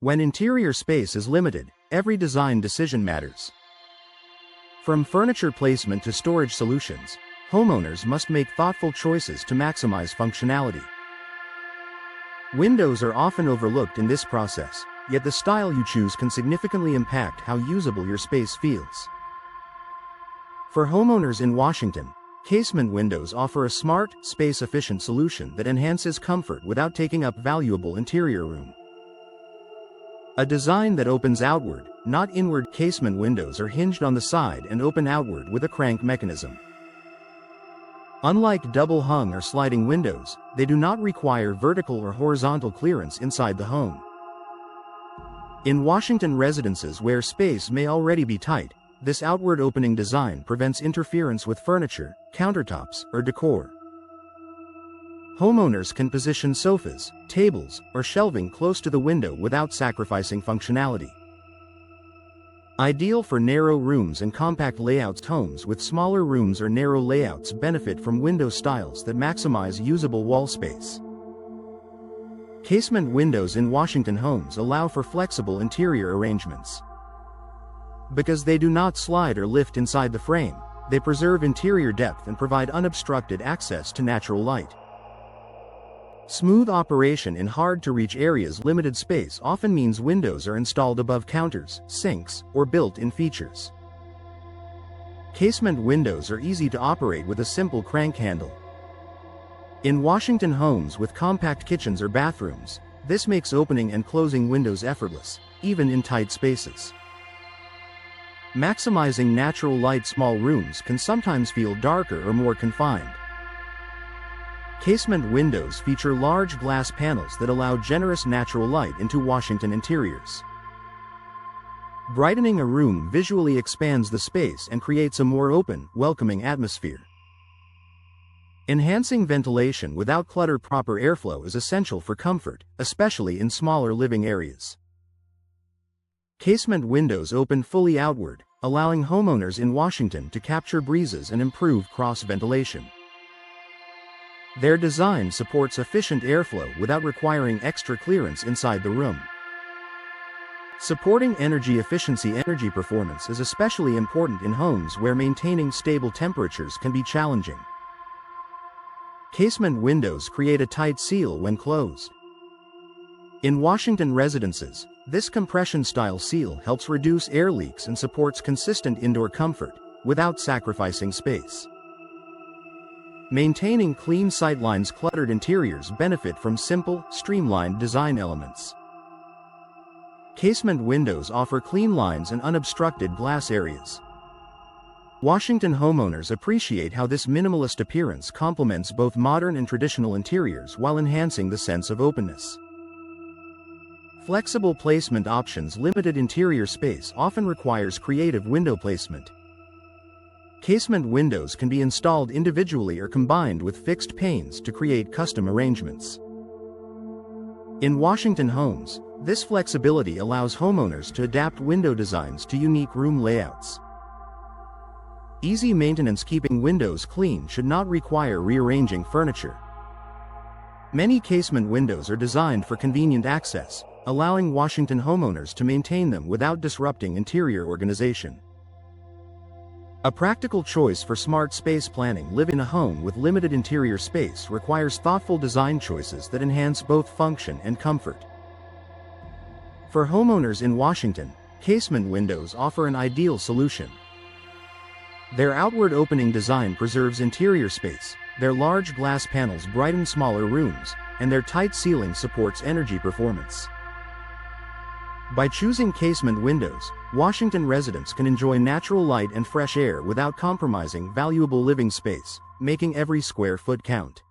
When interior space is limited, every design decision matters. From furniture placement to storage solutions, homeowners must make thoughtful choices to maximize functionality. Windows are often overlooked in this process, yet the style you choose can significantly impact how usable your space feels. For homeowners in Washington, Casement Windows offer a smart, space-efficient solution that enhances comfort without taking up valuable interior room. A design that opens outward, not inward. Casement windows are hinged on the side and open outward with a crank mechanism. Unlike double-hung or sliding windows, they do not require vertical or horizontal clearance inside the home. In Washington residences where space may already be tight, this outward opening design prevents interference with furniture, countertops, or decor. Homeowners can position sofas, tables, or shelving close to the window without sacrificing functionality. Ideal for narrow rooms and compact layouts. Homes with smaller rooms or narrow layouts benefit from window styles that maximize usable wall space. Casement windows in Washington homes allow for flexible interior arrangements. Because they do not slide or lift inside the frame, they preserve interior depth and provide unobstructed access to natural light. Smooth operation in hard-to-reach areas. Limited space often means windows are installed above counters, sinks, or built-in features. Casement windows are easy to operate with a simple crank handle. In Washington homes with compact kitchens or bathrooms, this makes opening and closing windows effortless, even in tight spaces. Maximizing natural light. Small rooms can sometimes feel darker or more confined. Casement windows feature large glass panels that allow generous natural light into Washington interiors. Brightening a room visually expands the space and creates a more open, welcoming atmosphere. Enhancing ventilation without clutter. Proper airflow is essential for comfort, especially in smaller living areas. Casement windows open fully outward, allowing homeowners in Washington to capture breezes and improve cross-ventilation. Their design supports efficient airflow without requiring extra clearance inside the room. Supporting energy efficiency. Energy performance is especially important in homes where maintaining stable temperatures can be challenging. Casement windows create a tight seal when closed. In Washington residences, this compression-style seal helps reduce air leaks and supports consistent indoor comfort, without sacrificing space. Maintaining clean sightlines. Cluttered interiors benefit from simple, streamlined design elements. Casement windows offer clean lines and unobstructed glass areas. Washington homeowners appreciate how this minimalist appearance complements both modern and traditional interiors while enhancing the sense of openness. Flexible placement options. Limited interior space often requires creative window placement. Casement windows can be installed individually or combined with fixed panes to create custom arrangements. In Washington homes, this flexibility allows homeowners to adapt window designs to unique room layouts. Easy maintenance. Keeping windows clean should not require rearranging furniture. Many casement windows are designed for convenient access, allowing Washington homeowners to maintain them without disrupting interior organization. A practical choice for smart space planning. Live in a home with limited interior space requires thoughtful design choices that enhance both function and comfort. For homeowners in Washington, casement windows offer an ideal solution. Their outward opening design preserves interior space, their large glass panels brighten smaller rooms, and their tight ceiling supports energy performance. By choosing casement windows, Washington residents can enjoy natural light and fresh air without compromising valuable living space, making every square foot count.